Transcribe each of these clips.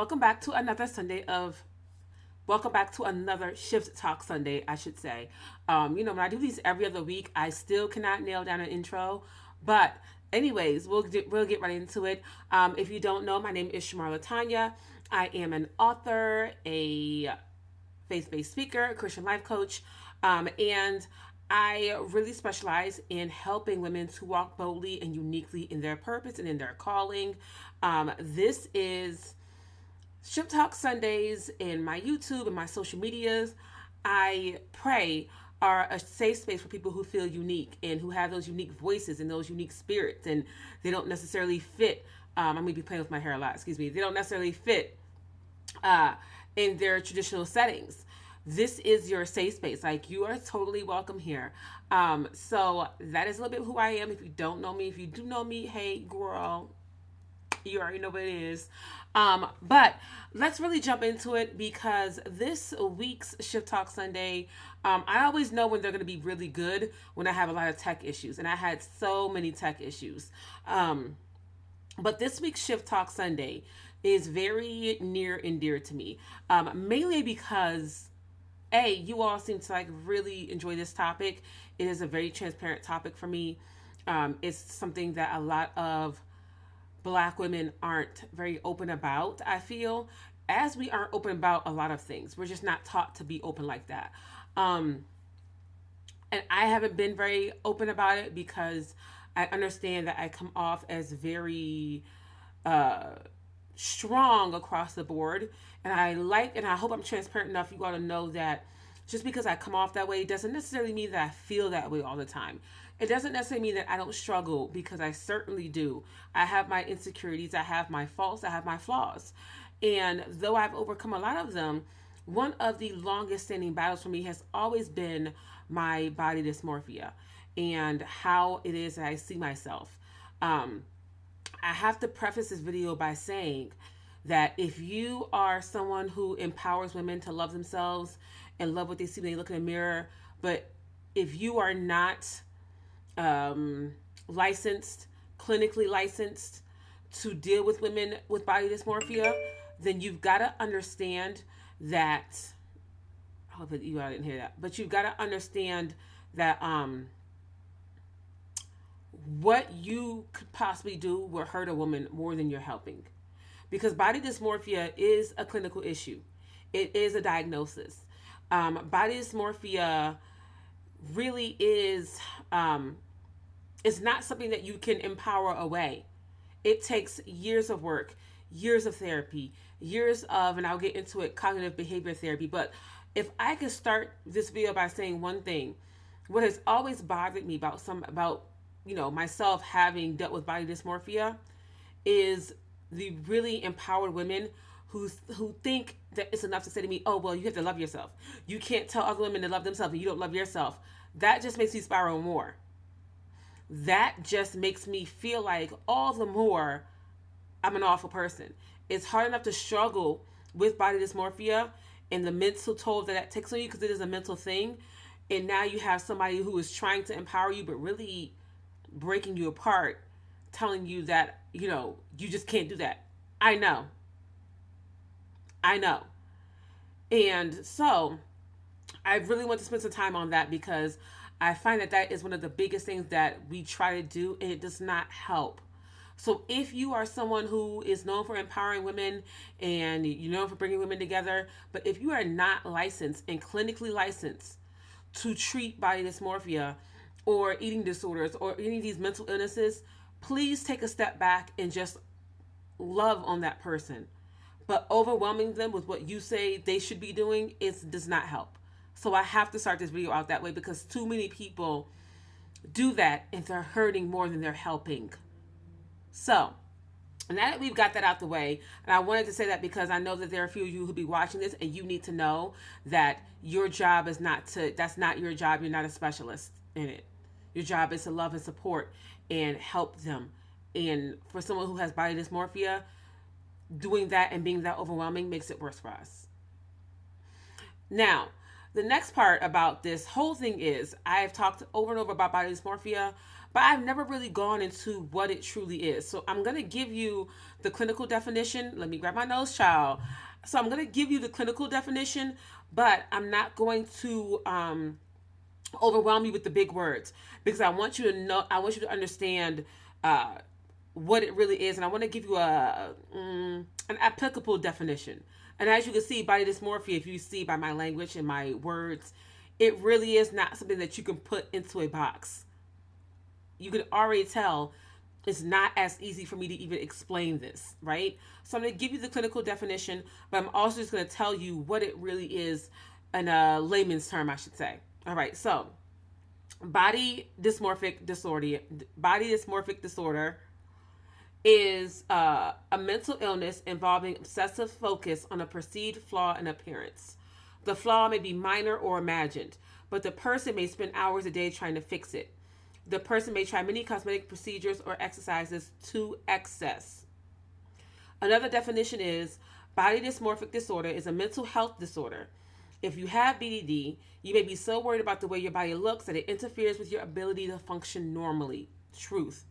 welcome back to another welcome back to another Shift Talk Sunday, I should say. When I do these every other week, I still cannot nail down an intro, but anyways, we'll get right into it. If you don't know, my name is Shamar Latanya. I am an author, a faith-based speaker, a Christian life coach, and I really specialize in helping women to walk boldly and uniquely in their purpose and in their calling. This is Ship Talk Sundays in my YouTube and my social medias. I pray are a safe space for people who feel unique and who have those unique voices and those unique spirits, and they don't necessarily fit. I'm gonna be playing with my hair a lot. Excuse me. They don't necessarily fit uh, in their traditional settings. This is your safe space. Like, you are totally welcome here. So that is a little bit who I am. If you don't know me, if you do know me, hey girl, you already know what it is. But let's really jump into it, because this week's Shift Talk Sunday, I always know when they're going to be really good when I have a lot of tech issues. And I had so many tech issues. But this week's Shift Talk Sunday is very near and dear to me, mainly because you all seem to like really enjoy this topic. It is a very transparent topic for me. It's something that a lot of Black women aren't very open about, I feel, as we aren't open about a lot of things. We're just not taught to be open like that. And I haven't been very open about it because I understand that I come off as very uh, strong across the board. And I hope I'm transparent enough for you all to know that just because I come off that way doesn't necessarily mean that I feel that way all the time. It doesn't necessarily mean that I don't struggle, because I certainly do. I have my insecurities, I have my faults, I have my flaws. And though I've overcome a lot of them, one of the longest standing battles for me has always been my body dysmorphia and how it is that I see myself. I have to preface this video by saying that if you are someone who empowers women to love themselves and love what they see when they look in the mirror, but if you are not licensed, clinically licensed to deal with women with body dysmorphia, then you've got to understand that. I hope that you all didn't hear that, but you've got to understand that what you could possibly do will hurt a woman more than you're helping, because body dysmorphia is a clinical issue. It is a diagnosis. Body dysmorphia really is. It's not something that you can empower away. It takes years of work, years of therapy, years of, and I'll get into it, cognitive behavior therapy. But if I could start this video by saying one thing, what has always bothered me about myself having dealt with body dysmorphia is the really empowered women who think that it's enough to say to me, oh, well, you have to love yourself. You can't tell other women to love themselves and you don't love yourself. That just makes me spiral more. That just makes me feel like all the more I'm an awful person. It's hard enough to struggle with body dysmorphia and the mental toll that takes on you, because it is a mental thing. And now you have somebody who is trying to empower you, but really breaking you apart, telling you that, you just can't do that. I know. And so I really want to spend some time on that, because I find that is one of the biggest things that we try to do, and it does not help. So if you are someone who is known for empowering women and you're known for bringing women together, but if you are not licensed and clinically licensed to treat body dysmorphia or eating disorders or any of these mental illnesses, please take a step back and just love on that person. But overwhelming them with what you say they should be doing does not help. So I have to start this video out that way, because too many people do that and they're hurting more than they're helping. So, now that we've got that out the way, and I wanted to say that because I know that there are a few of you who'll be watching this, and you need to know that your job is that's not your job. You're not a specialist in it. Your job is to love and support and help them. And for someone who has body dysmorphia, doing that and being that overwhelming makes it worse for us. Now, the next part about this whole thing is, I've talked over and over about body dysmorphia, but I've never really gone into what it truly is. So I'm going to give you the clinical definition. Let me grab my nose, child. So I'm going to give you the clinical definition, but I'm not going to overwhelm you with the big words, because I want you to know, I want you to understand uh, what it really is, and I want to give you an applicable definition. And as you can see, body dysmorphia, if you see by my language and my words, it really is not something that you can put into a box. You can already tell it's not as easy for me to even explain this, right? So I'm going to give you the clinical definition, but I'm also just going to tell you what it really is in a layman's term, I should say. All right, so body dysmorphic disorder. Body dysmorphic disorder is a mental illness involving obsessive focus on a perceived flaw in appearance. The flaw may be minor or imagined, but the person may spend hours a day trying to fix it. The person may try many cosmetic procedures or exercises to excess. Another definition is body dysmorphic disorder is a mental health disorder. If you have BDD, you may be so worried about the way your body looks that it interferes with your ability to function normally. Truth.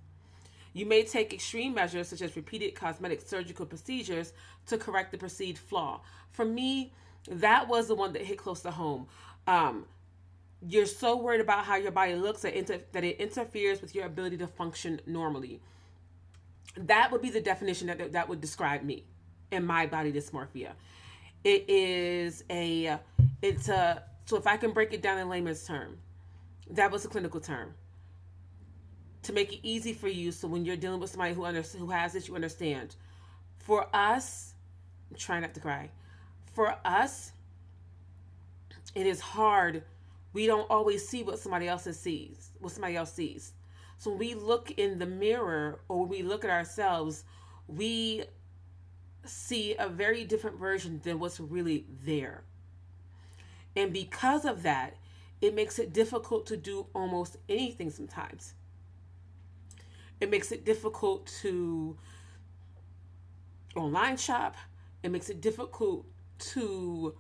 You may take extreme measures such as repeated cosmetic surgical procedures to correct the perceived flaw. For me, that was the one that hit close to home. You're so worried about how your body looks that it interferes with your ability to function normally. That would be the definition that would describe me and my body dysmorphia. It is so if I can break it down in layman's term, that was a clinical term. To make it easy for you, so when you're dealing with somebody who has this, you understand. For us, I'm trying not to cry. For us, it is hard. We don't always see what somebody else sees. So when we look in the mirror or when we look at ourselves, we see a very different version than what's really there. And because of that, it makes it difficult to do almost anything sometimes. It makes it difficult to online shop. It makes it difficult to,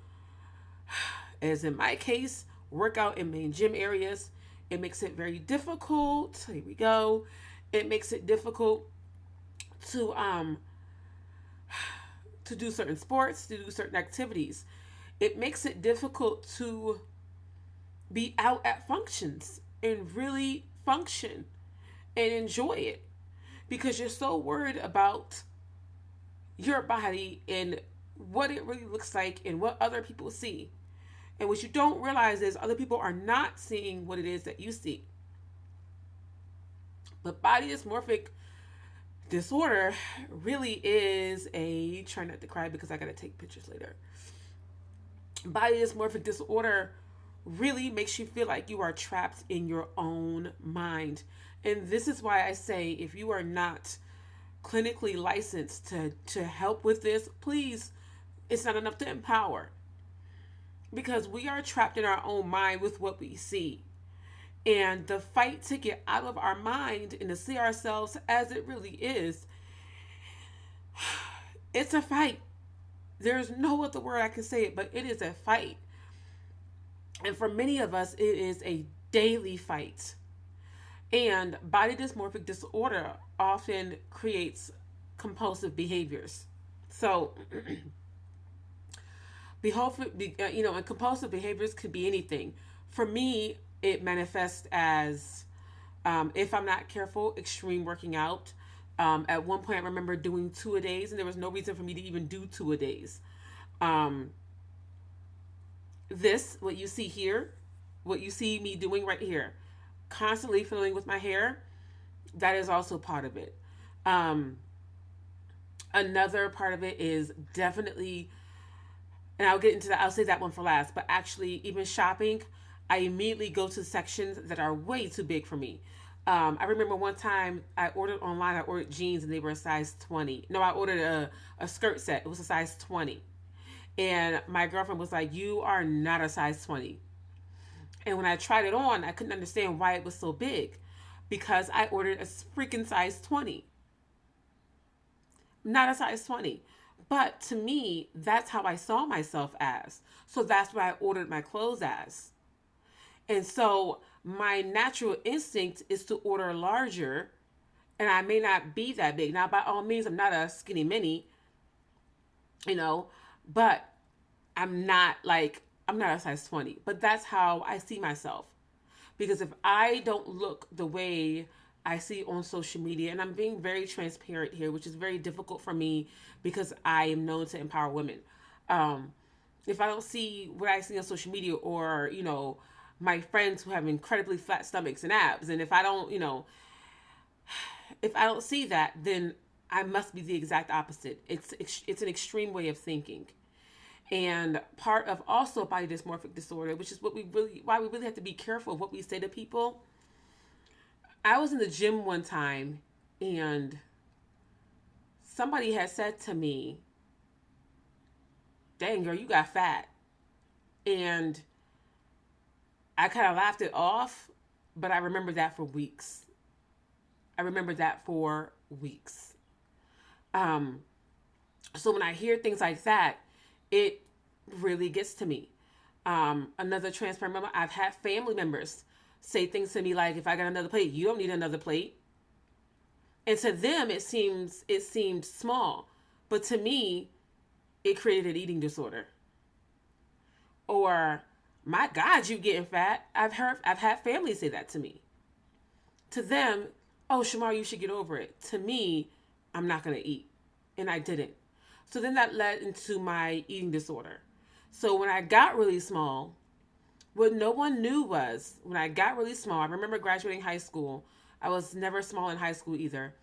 as in my case, work out in main gym areas. It makes it very difficult. Here we go. It makes it difficult to do certain sports, to do certain activities. It makes it difficult to be out at functions and really function and enjoy it, because you're so worried about your body and what it really looks like and what other people see. And what you don't realize is other people are not seeing what it is that you see. But body dysmorphic disorder really is try not to cry because I gotta take pictures later. Body dysmorphic disorder really makes you feel like you are trapped in your own mind. And this is why I say, if you are not clinically licensed to help with this, please, it's not enough to empower. Because we are trapped in our own mind with what we see. And the fight to get out of our mind and to see ourselves as it really is, it's a fight. There's no other word I can say it, but it is a fight. And for many of us, it is a daily fight. And body dysmorphic disorder often creates compulsive behaviors. So, and compulsive behaviors could be anything. For me, it manifests as, if I'm not careful, extreme working out. At one point, I remember doing 2-a-days, and there was no reason for me to even do 2-a-days. What you see here, what you see me doing right here, constantly fiddling with my hair, that is also part of it. Another part of it is definitely, and I'll say that one for last, but actually even shopping, I immediately go to sections that are way too big for me. I remember one time I ordered jeans and they were a size 20. No, I ordered a skirt set. It was a size 20. And my girlfriend was like, "You are not a size 20. And when I tried it on, I couldn't understand why it was so big, because I ordered a freaking size 20. Not a size 20. But to me, that's how I saw myself as. So that's what I ordered my clothes as. And so my natural instinct is to order larger, and I may not be that big. Now, by all means, I'm not a skinny mini, you know, but I'm not a size 20, but that's how I see myself. Because if I don't look the way I see on social media, and I'm being very transparent here, which is very difficult for me because I am known to empower women. Um, if I don't see what I see on social media, or, my friends who have incredibly flat stomachs and abs, and if I don't see that, then I must be the exact opposite. It's an extreme way of thinking. And part of also body dysmorphic disorder, which is why we really have to be careful of what we say to people. I was in the gym one time, and somebody had said to me, "Dang, girl, you got fat." And I kind of laughed it off, but I remember that for weeks. I remember that for weeks. Um, so when I hear things like that, it really gets to me. Another transparent moment, I've had family members say things to me like, "If I got another plate, you don't need another plate." And to them, it seemed small, but to me, it created an eating disorder. Or, "My God, you getting fat." I've had family say that to me. To them, "Oh, Shamar, you should get over it." To me, I'm not gonna eat, and I didn't. So then that led into my eating disorder. So when I got really small, what no one knew was when I got really small, I remember graduating high school. I was never small in high school either.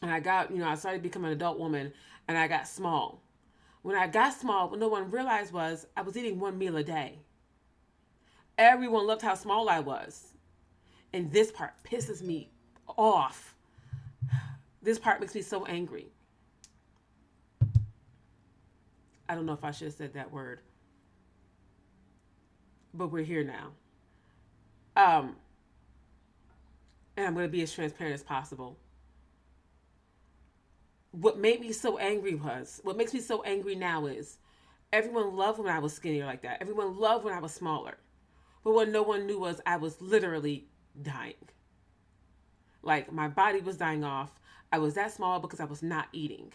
And I started becoming an adult woman, and I got small. When I got small, what no one realized was I was eating one meal a day. Everyone loved how small I was. And this part pisses me off. This part makes me so angry. I don't know if I should have said that word, but we're here now. Um, and I'm going to be as transparent as possible. What makes me so angry now is everyone loved when I was skinnier like that. Everyone loved when I was smaller. But what no one knew was I was literally dying. Like, my body was dying off. I was that small because I was not eating.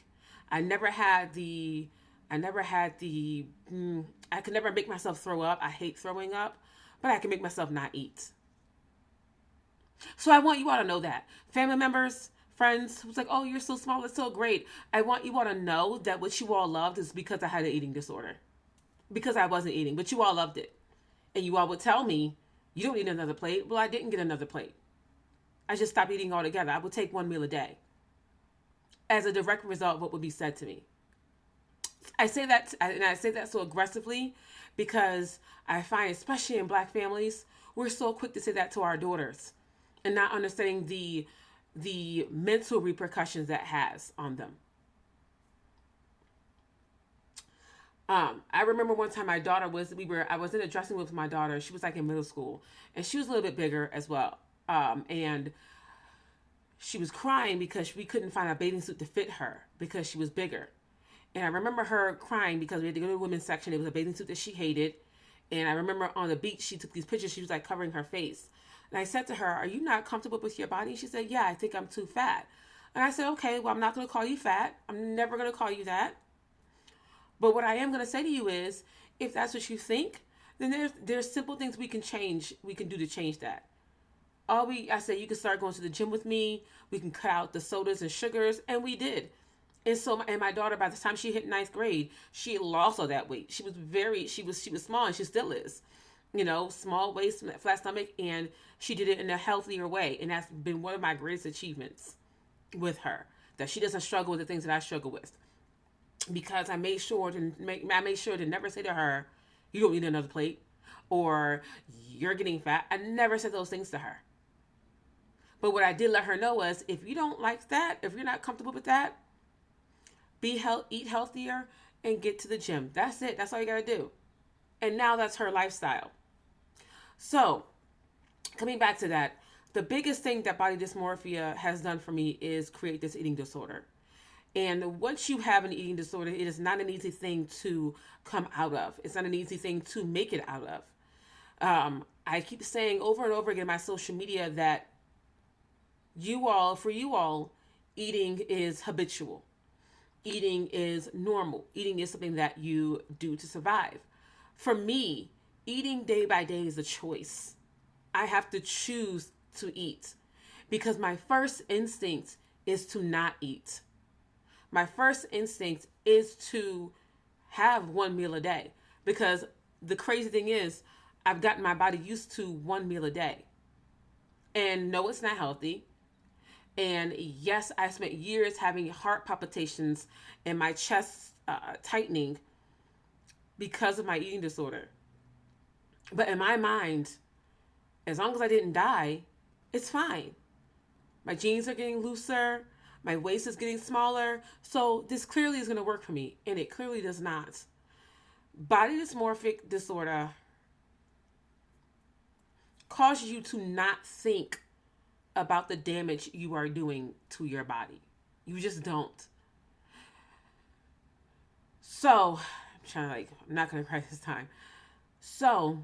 I never had the, I never had the, I could never make myself throw up. I hate throwing up, but I can make myself not eat. So I want you all to know that. Family members, friends who's like, "Oh, you're so small, it's so great." I want you all to know that what you all loved is because I had an eating disorder. Because I wasn't eating, but you all loved it. And you all would tell me, "You don't need another plate." Well, I didn't get another plate. I just stopped eating altogether. I would take one meal a day as a direct result of what would be said to me. And I say that so aggressively because I find, especially in Black families, we're so quick to say that to our daughters and not understanding the mental repercussions that has on them. I remember one time I was in a dressing room with my daughter. She was like in middle school, and she was a little bit bigger as well. And she was crying because we couldn't find a bathing suit to fit her because she was bigger. And I remember her crying because we had to go to the women's section. It was a bathing suit that she hated. And I remember on the beach, she took these pictures. She was like covering her face. And I said to her, "Are you not comfortable with your body?" And she said, "Yeah, I think I'm too fat." And I said, "Okay, well, I'm not going to call you fat. I'm never going to call you that. But what I am going to say to you is, if that's what you think, then there's simple things we can do to change that. I said, you can start going to the gym with me. We can cut out the sodas and sugars." And we did. And so, my daughter, by the time she hit ninth grade, she had lost all that weight. She was small, and she still is. Small waist, flat stomach, and she did it in a healthier way. And that's been one of my greatest achievements with her, that she doesn't struggle with the things that I struggle with. Because I made sure to never say to her, "You don't need another plate," or "You're getting fat." I never said those things to her. But what I did let her know was, if you don't like that, if you're not comfortable with that, eat healthier and get to the gym. That's it. That's all you got to do. And now that's her lifestyle. So, coming back to that, the biggest thing that body dysmorphia has done for me is create this eating disorder. And once you have an eating disorder, it is not an easy thing to come out of. It's not an easy thing to make it out of. I keep saying over and over again in my social media that for you all, eating is habitual. Eating is normal. Eating is something that you do to survive. For me, eating day by day is a choice. I have to choose to eat because my first instinct is to not eat. My first instinct is to have one meal a day because the crazy thing is, I've gotten my body used to one meal a day. And no, it's not healthy. And yes, I spent years having heart palpitations and my chest tightening because of my eating disorder. But in my mind, as long as I didn't die, it's fine. My jeans are getting looser. My waist is getting smaller. So this clearly is going to work for me. And it clearly does not. Body dysmorphic disorder causes you to not think about the damage you are doing to your body. You just don't. So, I'm not going to cry this time. So,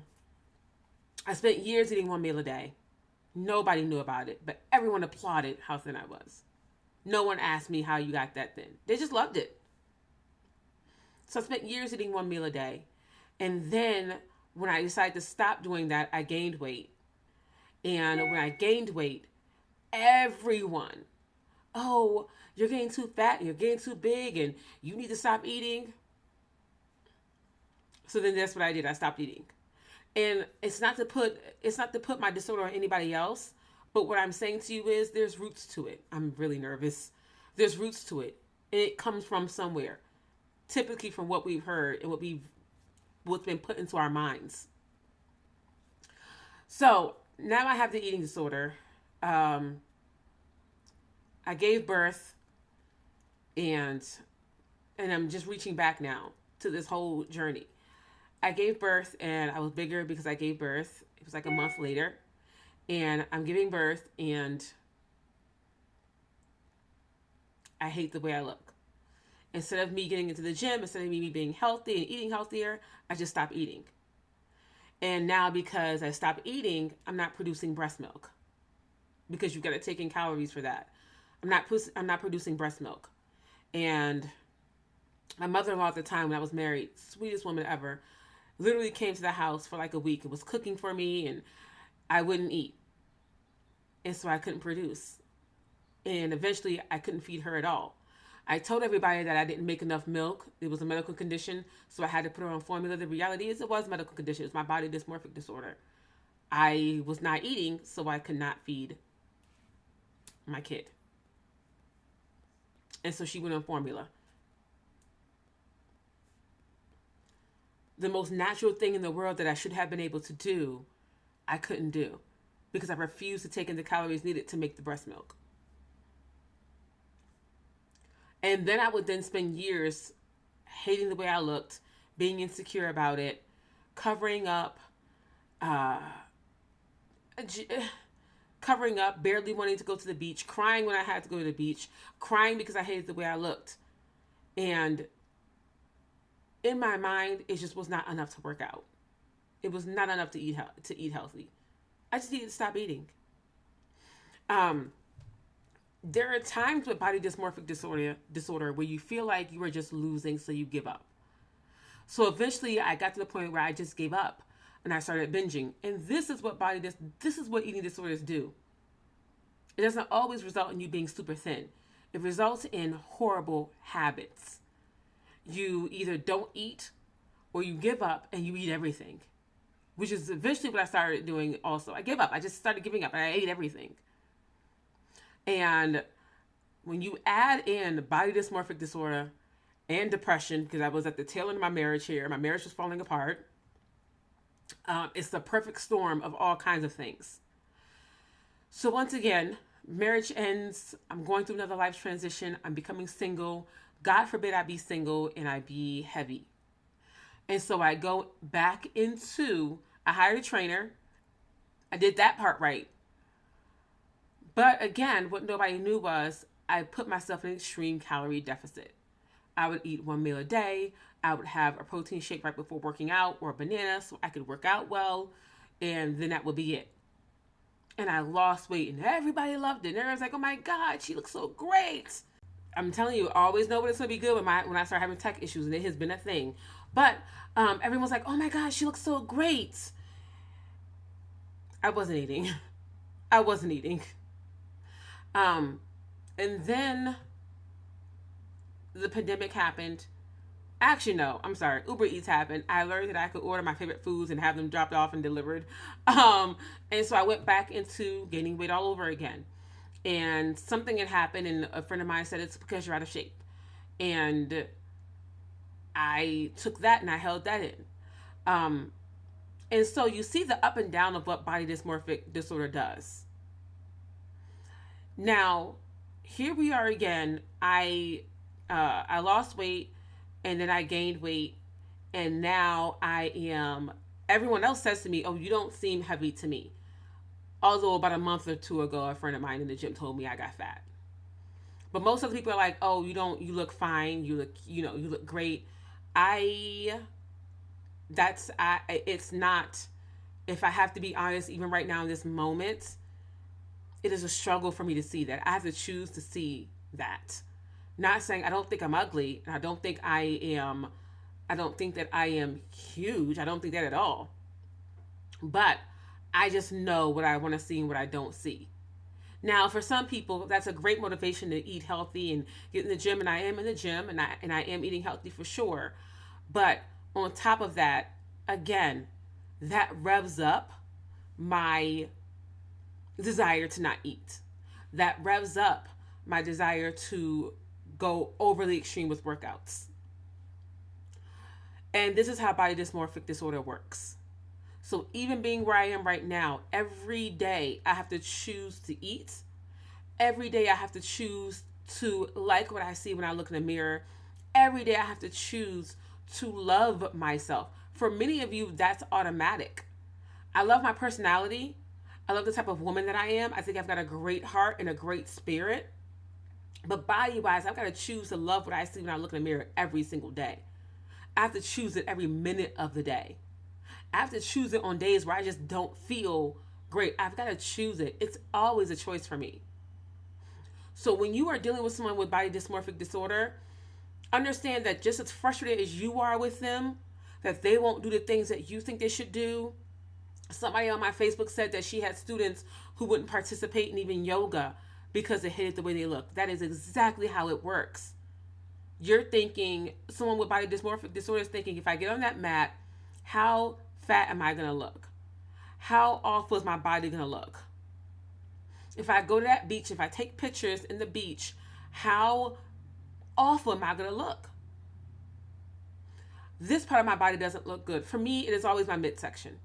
I spent years eating one meal a day. Nobody knew about it, but everyone applauded how thin I was. No one asked me how you got that thin. They just loved it. So I spent years eating one meal a day. And then when I decided to stop doing that, I gained weight. And when I gained weight, everyone, oh, you're getting too fat, you're getting too big, and you need to stop eating. So then that's what I did. I stopped eating. And it's not to put my disorder on anybody else, but what I'm saying to you is there's roots to it. I'm really nervous. There's roots to it. And it comes from somewhere. Typically from what we've heard and what's been put into our minds. So now I have the eating disorder. I gave birth and I'm just reaching back now to this whole journey. I gave birth and I was bigger because I gave birth. It was like a month later. And I'm giving birth and I hate the way I look. Instead of me getting into the gym, instead of me being healthy and eating healthier, I just stopped eating. And now because I stopped eating, I'm not producing breast milk. Because you've got to take in calories for that. I'm not producing breast milk. And my mother-in-law at the time when I was married, sweetest woman ever, literally came to the house for like a week and was cooking for me and I wouldn't eat. And so I couldn't produce. And eventually I couldn't feed her at all. I told everybody that I didn't make enough milk. It was a medical condition, so I had to put her on formula. The reality is it was a medical condition. It was my body dysmorphic disorder. I was not eating, so I could not feed my kid. And so she went on formula. The most natural thing in the world that I should have been able to do, I couldn't do because I refused to take in the calories needed to make the breast milk. And then I would then spend years hating the way I looked, being insecure about it, covering up, barely wanting to go to the beach, crying when I had to go to the beach, crying because I hated the way I looked. And in my mind, it just was not enough to work out. It was not enough to eat healthy. I just needed to stop eating. There are times with body dysmorphic disorder where you feel like you are just losing, so you give up. So eventually I got to the point where I just gave up and I started binging. And this is what eating disorders do. It doesn't always result in you being super thin. It results in horrible habits. You either don't eat or you give up and you eat everything, which is eventually what I started doing also. I gave up. I just started giving up and I ate everything. And when you add in body dysmorphic disorder and depression, because I was at the tail end of my marriage here, my marriage was falling apart. It's the perfect storm of all kinds of things. So once again, marriage ends. I'm going through another life transition. I'm becoming single. God forbid I be single and I be heavy. And so I go back I hired a trainer. I did that part right. But again, what nobody knew was I put myself in an extreme calorie deficit. I would eat one meal a day. I would have a protein shake right before working out or a banana so I could work out well. and then that would be it. And I lost weight, and everybody loved it. And everyone's like, "Oh my God, she looks so great." I'm telling you, I always know when it's gonna be good when I start having tech issues, and it has been a thing. But everyone's like, "Oh my God, she looks so great." I wasn't eating. I wasn't eating. Um, and then the pandemic happened. Actually, no, I'm sorry. Uber Eats happened. I learned that I could order my favorite foods and have them dropped off and delivered. And so I went back into gaining weight all over again. And something had happened, and a friend of mine said it's because you're out of shape. And I took that and I held that in. Um, and so you see the up and down of what body dysmorphic disorder does. Now, here we are again. I lost weight, and then I gained weight, and now I am. Everyone else says to me, "Oh, you don't seem heavy to me." Although about a month or two ago, a friend of mine in the gym told me I got fat. But most of the people are like, "Oh, you don't. You look fine. You look. You look great." I. It's not. If I have to be honest, even right now in this moment, it is a struggle for me to see that. I have to choose to see that. Not saying I don't think I'm ugly, and I don't think I am. I don't think that I am huge. I don't think that at all. But I just know what I want to see and what I don't see. Now, for some people, that's a great motivation to eat healthy and get in the gym, and I am in the gym, and I am eating healthy for sure. But on top of that, again, that revs up my desire to not eat. That revs up my desire to go overly extreme with workouts. And this is how body dysmorphic disorder works. So even being where I am right now, every day I have to choose to eat. Every day I have to choose to like what I see when I look in the mirror. Every day I have to choose to love myself. For many of you, that's automatic. I love my personality. I love the type of woman that I am. I think I've got a great heart and a great spirit. But body-wise, I've got to choose to love what I see when I look in the mirror every single day. I have to choose it every minute of the day. I have to choose it on days where I just don't feel great. I've got to choose it. It's always a choice for me. So when you are dealing with someone with body dysmorphic disorder, understand that just as frustrated as you are with them, that they won't do the things that you think they should do. Somebody on my Facebook said that she had students who wouldn't participate in even yoga because they hated the way they look. That is exactly how it works. You're thinking, someone with body dysmorphic disorder is thinking, if I get on that mat, how fat am I going to look? How awful is my body going to look? If I go to that beach, if I take pictures in the beach, how awful am I going to look? This part of my body doesn't look good. For me, it is always my midsection.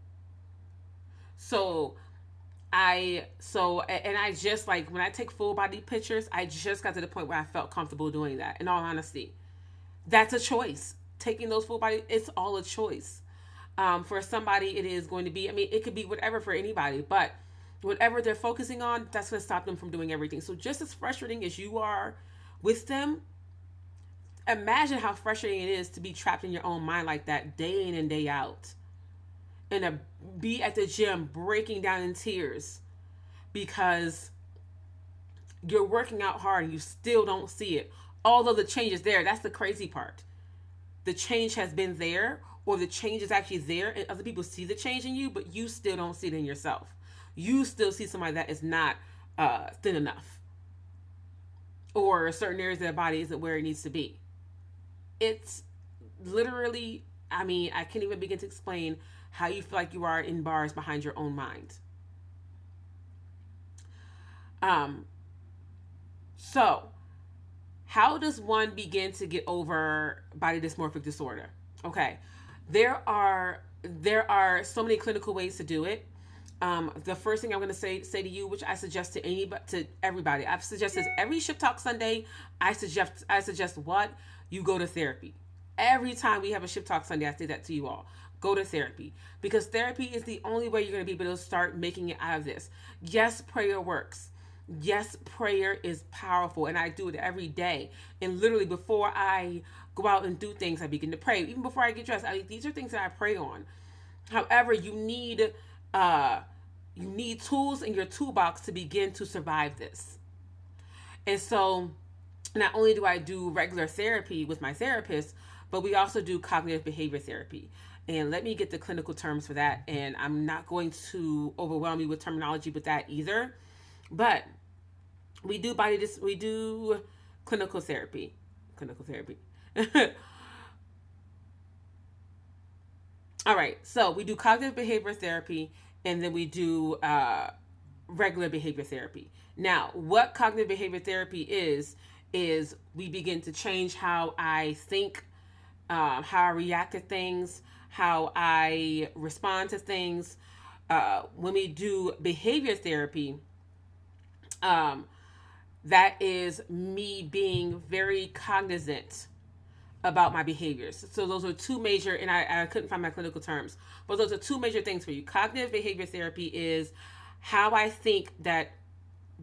And I just like, when I take full body pictures, I just got to the point where I felt comfortable doing that. In all honesty, that's a choice. Taking those full body, it's all a choice. For somebody, it is going to be, I mean, it could be whatever for anybody, but whatever they're focusing on, that's going to stop them from doing everything. So just as frustrating as you are with them, imagine how frustrating it is to be trapped in your own mind like that day in and day out. And to be at the gym breaking down in tears because you're working out hard and you still don't see it. Although the change is there. That's the crazy part. The change has been there, or the change is actually there, and other people see the change in you, but you still don't see it in yourself. You still see somebody that is not thin enough, or certain areas of their body isn't where it needs to be. It's literally, I mean, I can't even begin to explain how you feel like you are in bars behind your own mind. So how does one begin to get over body dysmorphic disorder? Okay, there are so many clinical ways to do it. The first thing I'm going to say to you, which I suggest to everybody, I've suggested every Ship Talk Sunday. I suggest what you go to therapy. Every time we have a Ship Talk Sunday, I say that to you all. Go to therapy, because therapy is the only way you're going to be able to start making it out of this. Yes, prayer works. Yes, prayer is powerful, and I do it every day. And literally before I go out and do things, I begin to pray. Even before I get dressed, these are things that I pray on. However, you need uh, you need tools in your toolbox to begin to survive this. And so, not only do I do regular therapy with my therapist, but we also do cognitive behavior therapy. And let me get the clinical terms for that. And I'm not going to overwhelm you with terminology with that either. But we do clinical therapy. Clinical therapy. All right. So we do cognitive behavior therapy, and then we do regular behavior therapy. Now, what cognitive behavior therapy is we begin to change how I think, how I react to things, how I respond to things. When we do behavior therapy, um, that is me being very cognizant about my behaviors. So those are two major, and I couldn't find my clinical terms, but those are two major things for you. Cognitive behavior therapy is how I think that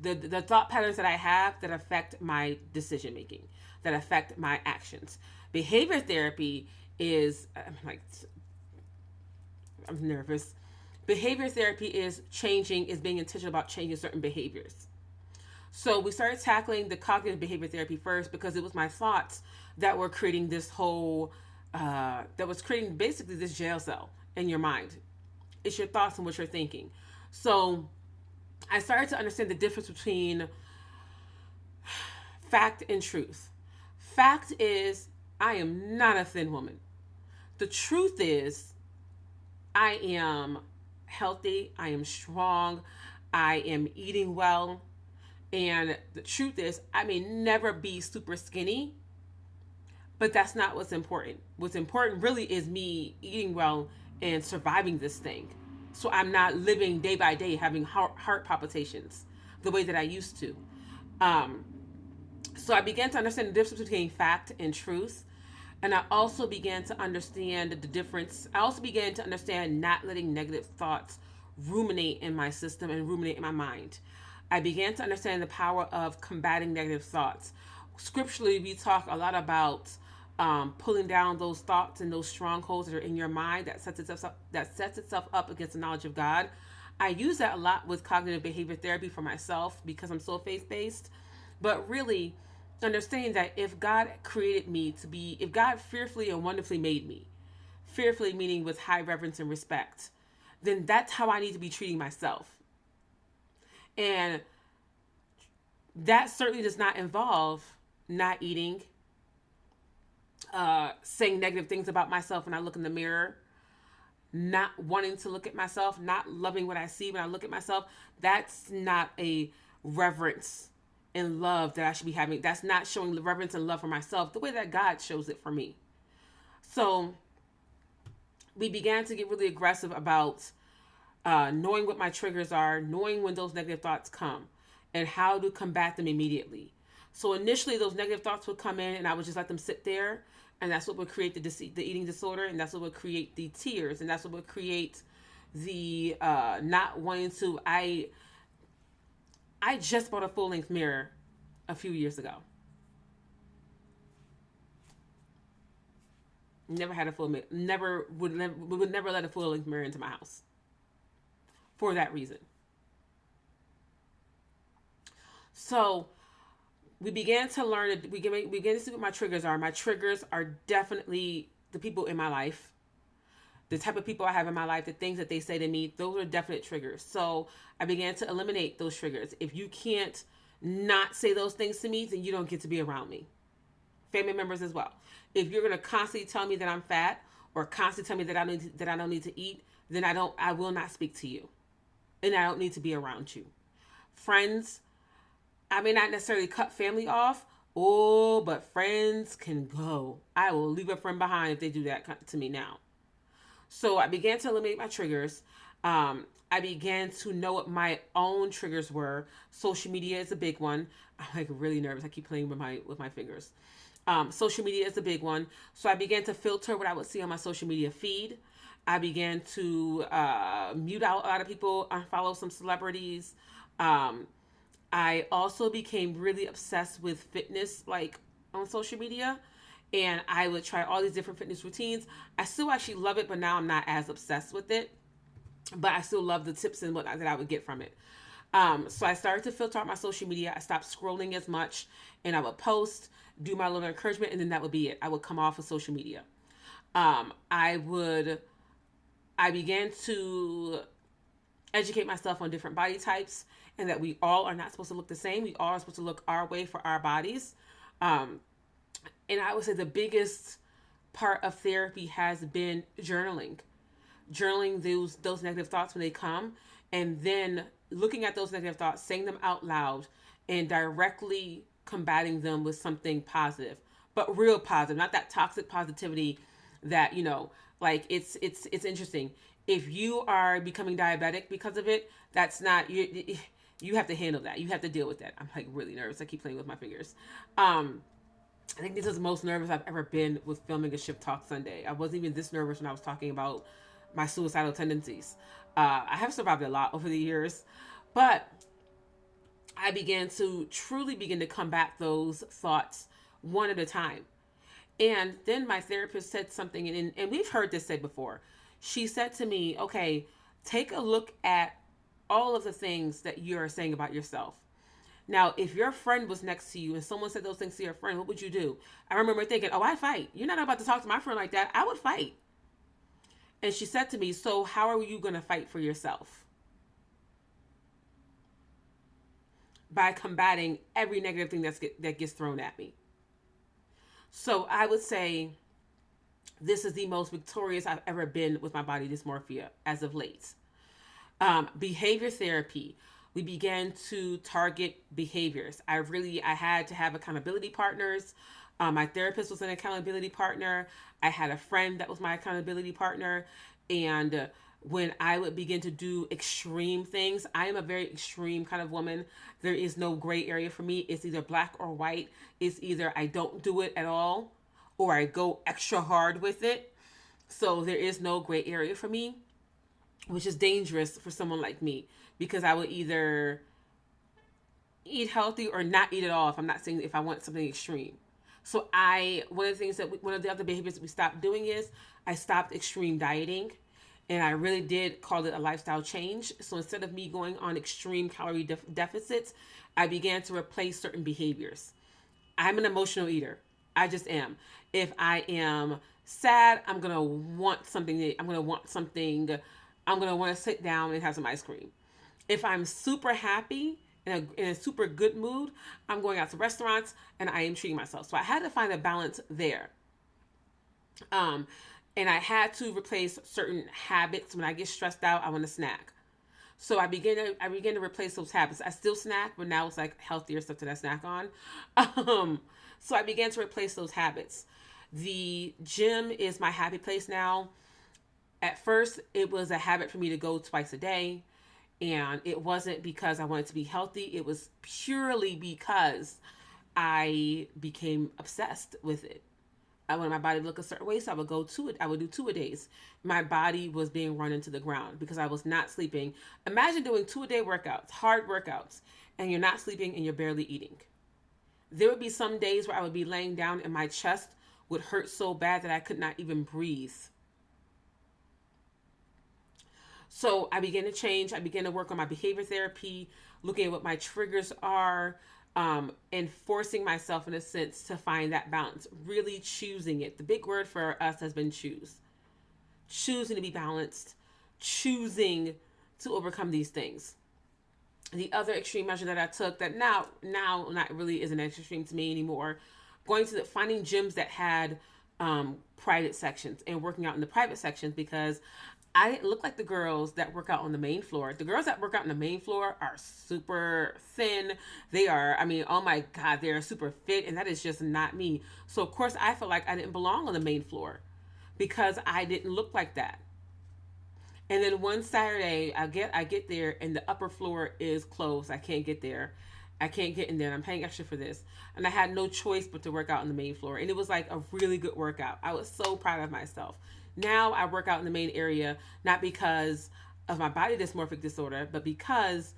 the thought patterns that I have that affect my decision making, that affect my actions. Behavior therapy is, I'm nervous. Behavior therapy is being intentional about changing certain behaviors. So we started tackling the cognitive behavior therapy first because it was my thoughts that were creating this whole, that was creating basically this jail cell in your mind. It's your thoughts and what you're thinking. So I started to understand the difference between fact and truth. Fact is, I am not a thin woman. The truth is, I am healthy, I am strong, I am eating well. And the truth is, I may never be super skinny, but that's not what's important. What's important really is me eating well and surviving this thing. So I'm not living day by day having heart palpitations the way that I used to. So I began to understand the difference between fact and truth. And I also began to understand the difference. I also began to understand not letting negative thoughts ruminate in my system and ruminate in my mind. I began to understand the power of combating negative thoughts. Scripturally, we talk a lot about pulling down those thoughts and those strongholds that are in your mind that sets itself up against the knowledge of God. I use that a lot with cognitive behavior therapy for myself because I'm so faith-based. But really, understanding that if God created me to be, if God fearfully and wonderfully made me, fearfully meaning with high reverence and respect, then that's how I need to be treating myself. And that certainly does not involve not eating, saying negative things about myself when I look in the mirror, not wanting to look at myself, not loving what I see when I look at myself. That's not a reverence and love that I should be having. That's not showing the reverence and love for myself the way that God shows it for me. So we began to get really aggressive about knowing what my triggers are, knowing when those negative thoughts come, and how to combat them immediately. So initially, those negative thoughts would come in, and I would just let them sit there, and that's what would create the eating disorder, and that's what would create the tears, and that's what would create the not wanting to. I just bought a full length mirror a few years ago. Never had a full mirror. Would never let a full length mirror into my house. For that reason. So we began to learn, we began to see what my triggers are. My triggers are definitely the people in my life, the type of people I have in my life, the things that they say to me. Those are definite triggers. So I began to eliminate those triggers. If you can't not say those things to me, then you don't get to be around me. Family members as well. If you're going to constantly tell me that I'm fat or constantly tell me that I don't need to eat, then I will not speak to you. And I don't need to be around you. Friends, I may not necessarily cut family off. Oh, but friends can go. I will leave a friend behind if they do that to me now. So I began to eliminate my triggers. I began to know what my own triggers were. Social media is a big one. I'm like really nervous. I keep playing with my fingers. Social media is a big one. So I began to filter what I would see on my social media feed. I began to mute out a lot of people, unfollow some celebrities. I also became really obsessed with fitness, like on social media. And I would try all these different fitness routines. I still actually love it, but now I'm not as obsessed with it. but I still love the tips and whatnot that I would get from it. So I started to filter out my social media. I stopped scrolling as much, and I would post, do my little encouragement, and then that would be it. I would come off of social media. I would, I began to educate myself on different body types, and that we all are not supposed to look the same. We all are supposed to look our way for our bodies. Um, and I would say the biggest part of therapy has been journaling those negative thoughts when they come, and then looking at those negative thoughts, saying them out loud, and directly combating them with something positive, but real positive, not that toxic positivity that, like, it's interesting. If you are becoming diabetic because of it, that's not you. You have to handle that. You have to deal with that. I'm like really nervous. I keep playing with my fingers. I think this is the most nervous I've ever been with filming a Shift Talk Sunday. I wasn't even this nervous when I was talking about my suicidal tendencies. I have survived a lot over the years, but I began to truly begin to combat those thoughts one at a time. And then my therapist said something, and we've heard this said before. She said to me, okay, take a look at all of the things that you're saying about yourself. Now, if your friend was next to you and someone said those things to your friend, what would you do? I remember thinking, oh, I'd fight. You're not about to talk to my friend like that. I would fight. And she said to me, so how are you going to fight for yourself? By combating every negative thing that gets thrown at me. So I would say this is the most victorious I've ever been with my body dysmorphia as of late. Behavior therapy. We began to target behaviors. I had to have accountability partners. My therapist was an accountability partner. I had a friend that was my accountability partner. And when I would begin to do extreme things, I am a very extreme kind of woman. There is no gray area for me. It's either black or white. It's either I don't do it at all or I go extra hard with it. So there is no gray area for me, which is dangerous for someone like me, because I would either eat healthy or not eat at all if I want something extreme. So one of the other behaviors that we stopped doing is I stopped extreme dieting, and I really did call it a lifestyle change. So instead of me going on extreme calorie deficits, I began to replace certain behaviors. I'm an emotional eater. I just am. If I am sad, I'm going to want something. I'm going to want to sit down and have some ice cream. If I'm super happy, in a super good mood, I'm going out to restaurants and I am treating myself. So I had to find a balance there. And I had to replace certain habits. When I get stressed out, I want to snack. So I began to replace those habits. I still snack, but now it's like healthier stuff that I snack on. So I began to replace those habits. The gym is my happy place now. At first, it was a habit for me to go twice a day. And it wasn't because I wanted to be healthy. It was purely because I became obsessed with it. I wanted my body to look a certain way, so I would go to it. I would do 2-a-days. My body was being run into the ground because I was not sleeping. Imagine doing 2-a-day workouts, hard workouts, and you're not sleeping and you're barely eating. There would be some days where I would be laying down and my chest would hurt so bad that I could not even breathe. So I began to change. I began to work on my behavior therapy, looking at what my triggers are, and forcing myself, in a sense, to find that balance. Really choosing it. The big word for us has been choose. Choosing to be balanced. Choosing to overcome these things. The other extreme measure that I took that now not really is an extreme to me anymore, finding gyms that had private sections and working out in the private sections, because I didn't look like the girls that work out on the main floor. The girls that work out on the main floor are super thin. Oh my God, they're super fit, and that is just not me. So of course I felt like I didn't belong on the main floor because I didn't look like that. And then one Saturday I get there and the upper floor is closed. I can't get there. I can't get in there. I'm paying extra for this. And I had no choice but to work out on the main floor. And it was like a really good workout. I was so proud of myself. Now I work out in the main area, not because of my body dysmorphic disorder, but because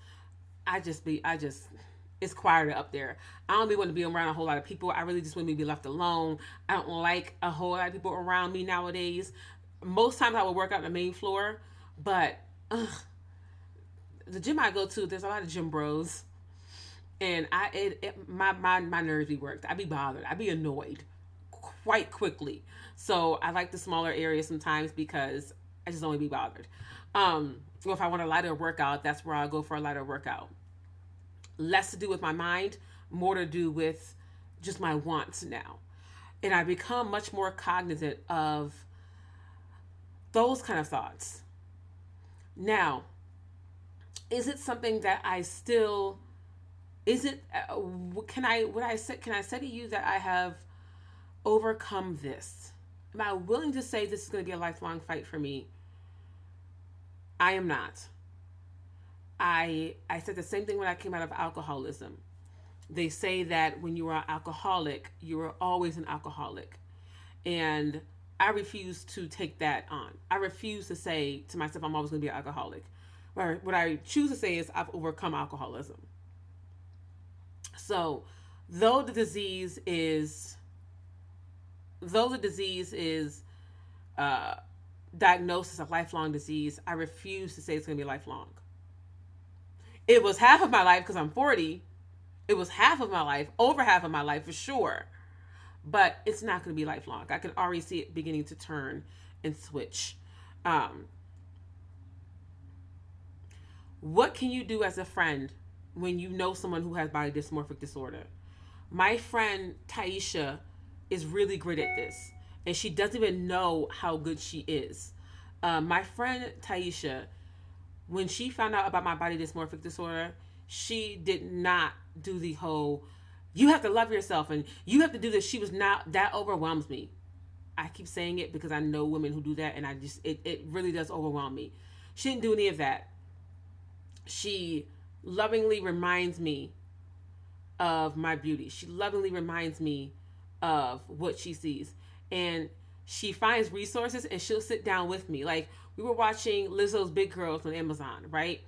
it's quieter up there. I don't want to be around a whole lot of people. I really just want to be left alone. I don't like a whole lot of people around me nowadays. Most times I will work out on the main floor, but the gym I go to, there's a lot of gym bros, and my nerves be worked. I be bothered. I be annoyed quite quickly. So I like the smaller areas sometimes because I just don't want to be bothered. Or if I want a lighter workout, that's where I'll go for a lighter workout. Less to do with my mind, more to do with just my wants now. And I become much more cognizant of those kind of thoughts. Now, is it something that I still is it can I say to you that I have overcome this? Am I willing to say this is going to be a lifelong fight for me? I am not. I said the same thing when I came out of alcoholism. They say that when you are an alcoholic, you are always an alcoholic. And I refuse to take that on. I refuse to say to myself, I'm always going to be an alcoholic. What I choose to say is I've overcome alcoholism. So, though the disease is, though the disease is diagnosed as a lifelong disease, I refuse to say it's going to be lifelong. It was half of my life because I'm 40. It was half of my life, over half of my life for sure. But it's not going to be lifelong. I can already see it beginning to turn and switch. What can you do as a friend when you know someone who has body dysmorphic disorder? My friend Taisha is really great at this, and she doesn't even know how good she is. My friend Taisha, when she found out about my body dysmorphic disorder, she did not do the whole, you have to love yourself and you have to do this. She was not, that overwhelms me. I keep saying it because I know women who do that, and it really does overwhelm me. She didn't do any of that. She lovingly reminds me of my beauty. She lovingly reminds me of what she sees. And she finds resources and she'll sit down with me. Like, we were watching Lizzo's Big Girls on Amazon, right?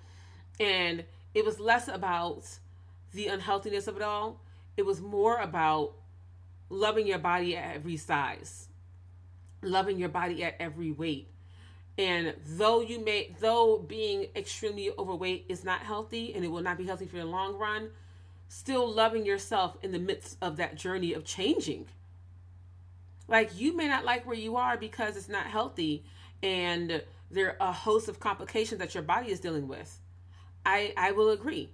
And it was less about the unhealthiness of it all. It was more about loving your body at every size, loving your body at every weight. And though being extremely overweight is not healthy and it will not be healthy for the long run, still loving yourself in the midst of that journey of changing. Like, you may not like where you are because it's not healthy and there are a host of complications that your body is dealing with. I will agree.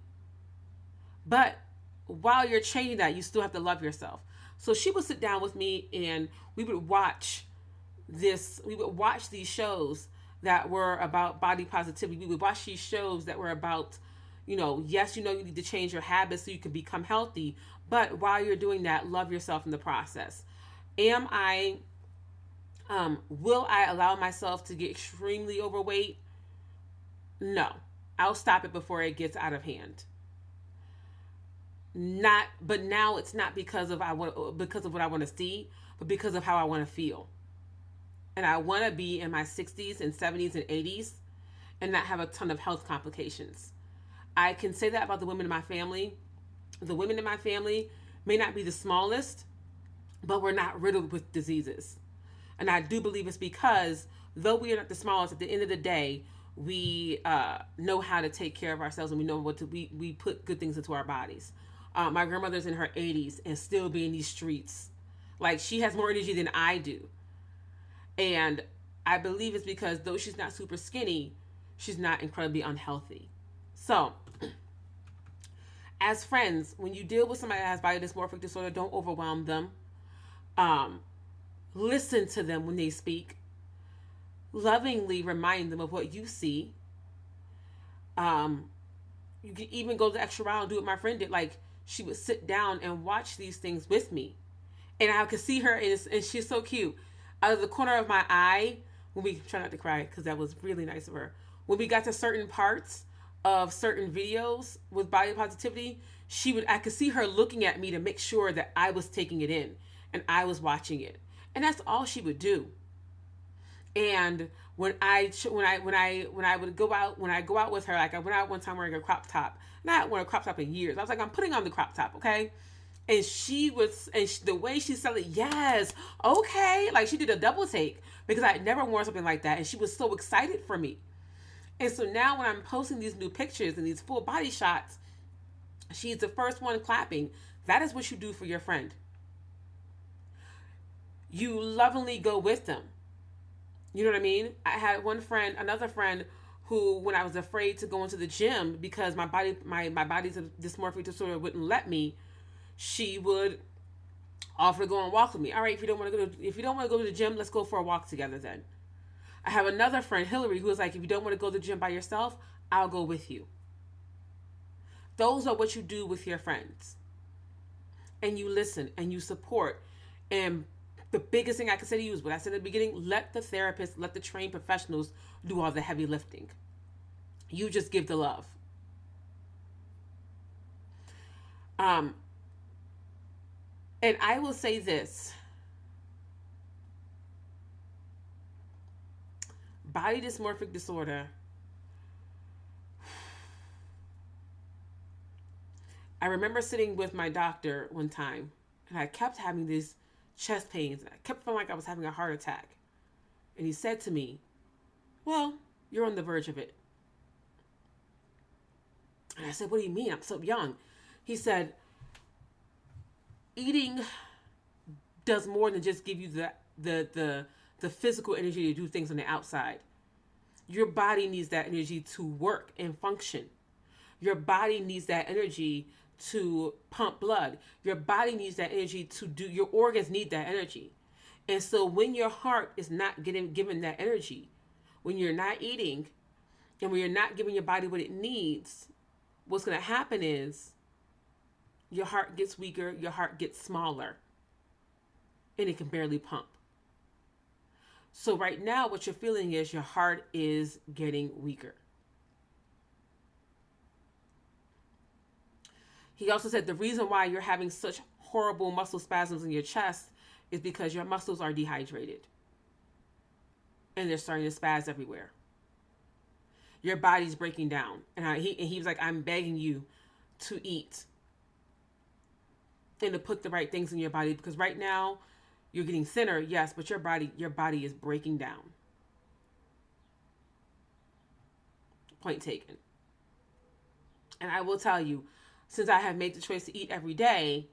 But while you're changing that, you still have to love yourself. So she would sit down with me and we would watch these shows that were about body positivity. We would watch these shows that were about, yes, you need to change your habits so you can become healthy. But while you're doing that, love yourself in the process. Will I allow myself to get extremely overweight? No. I'll stop it before it gets out of hand. But now it's not because of what I want to see, but because of how I want to feel. And I want to be in my 60s and 70s and 80s and not have a ton of health complications. I can say that about the women in my family. The women in my family may not be the smallest, but we're not riddled with diseases. And I do believe it's because, though we are not the smallest, at the end of the day, we know how to take care of ourselves, and we know we put good things into our bodies. My grandmother's in her 80s and still be in these streets. Like, she has more energy than I do. And I believe it's because, though she's not super skinny, she's not incredibly unhealthy. So, as friends, when you deal with somebody that has body dysmorphic disorder, don't overwhelm them. Listen to them when they speak. Lovingly remind them of what you see. You can even go the extra round and do what my friend did. Like, she would sit down and watch these things with me. And I could see her, and she's so cute. Out of the corner of my eye, when we try not to cry, because that was really nice of her. When we got to certain parts of certain videos with body positivity, I could see her looking at me to make sure that I was taking it in and I was watching it. And that's all she would do. And when I go out with her, like I went out one time wearing a crop top. Not wearing a crop top in years. I was like, I'm putting on the crop top, okay? And the way she said it, yes, okay. Like, she did a double take because I had never worn something like that. And she was so excited for me. And so now when I'm posting these new pictures and these full body shots, she's the first one clapping. That is what you do for your friend. You lovingly go with them. You know what I mean? I had another friend who, when I was afraid to go into the gym because my body's dysmorphic disorder wouldn't let me, she would offer to go and walk with me. All right, if you don't want to go to the gym, let's go for a walk together then. I have another friend, Hillary, who was like, if you don't want to go to the gym by yourself, I'll go with you. Those are what you do with your friends. And you listen and you support. And the biggest thing I can say to you is what I said at the beginning: let the therapists, let the trained professionals do all the heavy lifting. You just give the love. Um, and I will say this: body dysmorphic disorder. I remember sitting with my doctor one time, and I kept having these chest pains, and I kept feeling like I was having a heart attack. And he said to me, "Well, you're on the verge of it." And I said, "What do you mean? I'm so young." He said, "Eating does more than just give you the physical energy to do things on the outside. Your body needs that energy to work and function. Your body needs that energy to pump blood. Your body needs that energy to do, your organs need that energy. And so when your heart is not given that energy, when you're not eating and when you're not giving your body what it needs, what's going to happen is your heart gets weaker, your heart gets smaller, and it can barely pump. So right now what you're feeling is your heart is getting weaker." He also said the reason why you're having such horrible muscle spasms in your chest is because your muscles are dehydrated and they're starting to spaz everywhere. Your body's breaking down. And he was like, "I'm begging you to eat and to put the right things in your body, because right now you're getting thinner, yes, but your body is breaking down." Point taken. And I will tell you, since I have made the choice to eat every day,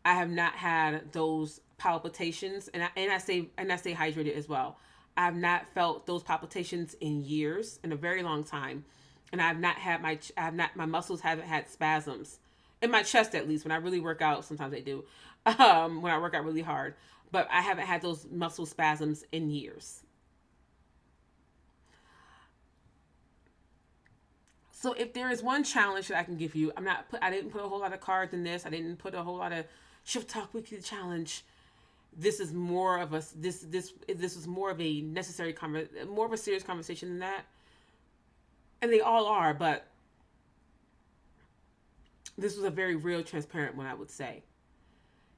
I have not had those palpitations, and I stay hydrated as well. I have not felt those palpitations in years, in a very long time, and my muscles haven't had spasms in my chest, at least. When I really work out, sometimes I do. When I work out really hard, but I haven't had those muscle spasms in years. So if there is one challenge that I can give you, I didn't put a whole lot of cards in this. I didn't put a whole lot of Shift Talk Weekly challenge. This is more of this is more of a more of a serious conversation than that. And they all are, but this was a very real, transparent one, I would say.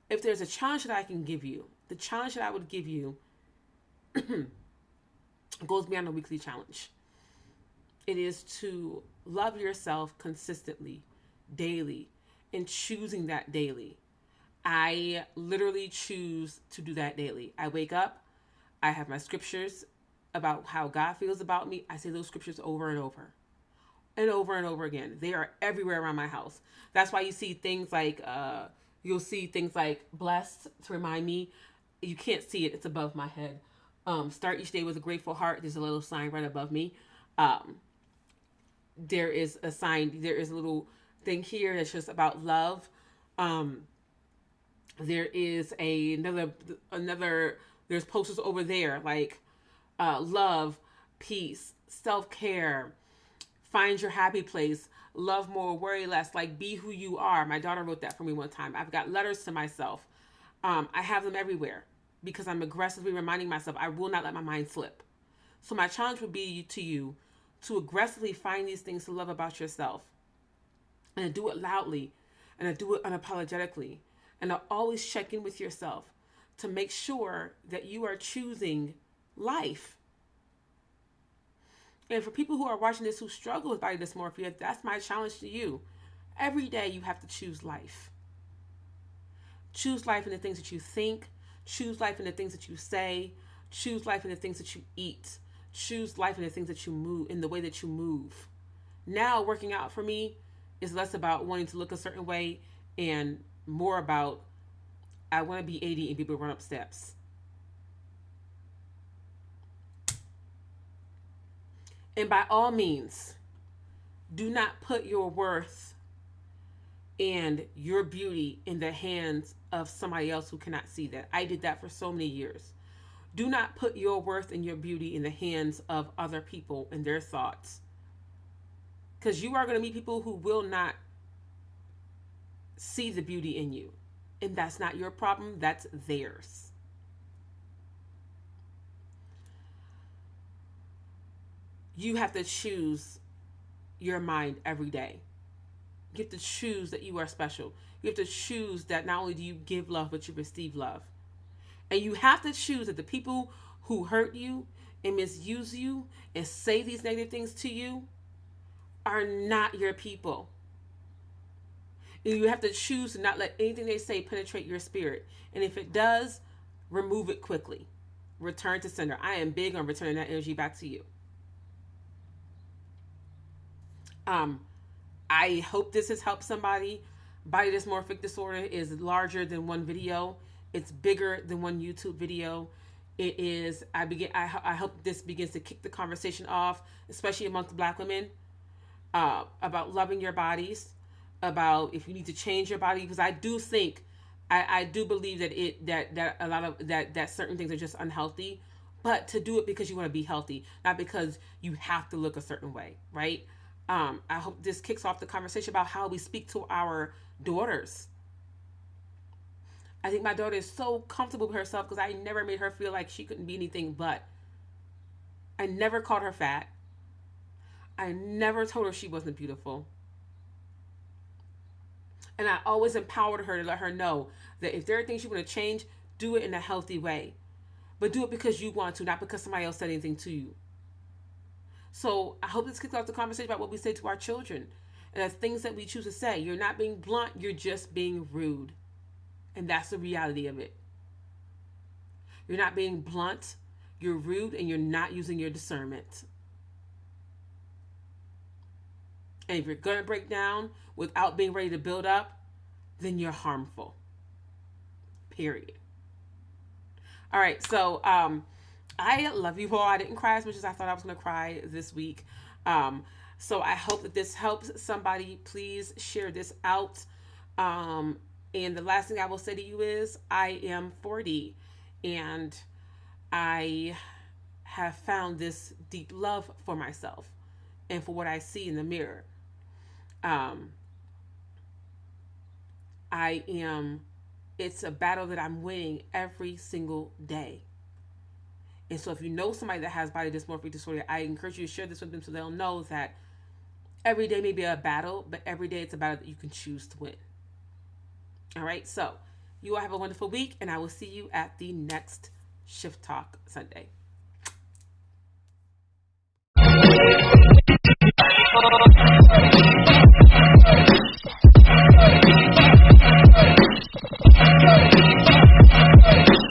If there's a challenge that I can give you, the challenge that I would give you goes beyond a weekly challenge. It is to love yourself consistently, daily, and choosing that daily. I literally choose to do that daily. I wake up, I have my scriptures about how God feels about me. I say those scriptures over and over and over and over again. They are everywhere around my house. That's why you see things like, you'll see things like blessed to remind me. You can't see it, it's above my head. Start each day with a grateful heart. There's a little sign right above me. There is a sign, there is a little thing here that's just about love. There is another, there's posters over there like love, peace, self-care, find your happy place, love more, worry less, like be who you are. My daughter wrote that for me one time. I've got letters to myself. I have them everywhere because I'm aggressively reminding myself I will not let my mind slip. So my challenge would be to you to aggressively find these things to love about yourself, and to do it loudly, and to do it unapologetically, and to always check in with yourself to make sure that you are choosing life. And for people who are watching this who struggle with body dysmorphia, that's my challenge to you. Every day you have to choose life. Choose life in the things that you think. Choose life in the things that you say. Choose life in the things that you eat. choose life in the things that you move, in the way that you move. Now, working out for me is less about wanting to look a certain way and more about I want to be 80 and be able to run up steps. And by all means, do not put your worth and your beauty in the hands of somebody else who cannot see that. I did that for so many years. Do not put your worth and your beauty in the hands of other people and their thoughts. Because you are going to meet people who will not see the beauty in you. And that's not your problem, that's theirs. You have to choose your mind every day. You have to choose that you are special. You have to choose that not only do you give love, but you receive love. And you have to choose that the people who hurt you and misuse you and say these negative things to you are not your people. And you have to choose to not let anything they say penetrate your spirit. And if it does, remove it quickly. Return to sender. I am big on returning that energy back to you. I hope this has helped somebody. Body dysmorphic disorder is larger than one video. It's bigger than one YouTube video. It is. I hope this begins to kick the conversation off, especially amongst Black women, about loving your bodies, about if you need to change your body. Because I do think, I do believe that a lot of that certain things are just unhealthy, but to do it because you want to be healthy, not because you have to look a certain way, right? I hope this kicks off the conversation about how we speak to our daughters. I think my daughter is so comfortable with herself because I never made her feel like she couldn't be anything but. I never called her fat. I never told her she wasn't beautiful. And I always empowered her to let her know that if there are things you want to change, do it in a healthy way. But do it because you want to, not because somebody else said anything to you. So I hope this kicks off the conversation about what we say to our children. And the things that we choose to say. You're not being blunt, you're just being rude. And that's the reality of it. You're not being blunt, you're rude, and you're not using your discernment. And if you're going to break down without being ready to build up, then you're harmful. Period. All right, so I love you all. I didn't cry as much as I thought I was going to cry this week. So I hope that this helps somebody. Please share this out. And the last thing I will say to you is I am 40 and I have found this deep love for myself and for what I see in the mirror. It's a battle that I'm winning every single day. And so if you know somebody that has body dysmorphic disorder, I encourage you to share this with them so they'll know that every day may be a battle, but every day it's a battle that you can choose to win. All right, so you all have a wonderful week, and I will see you at the next Shift Talk Sunday.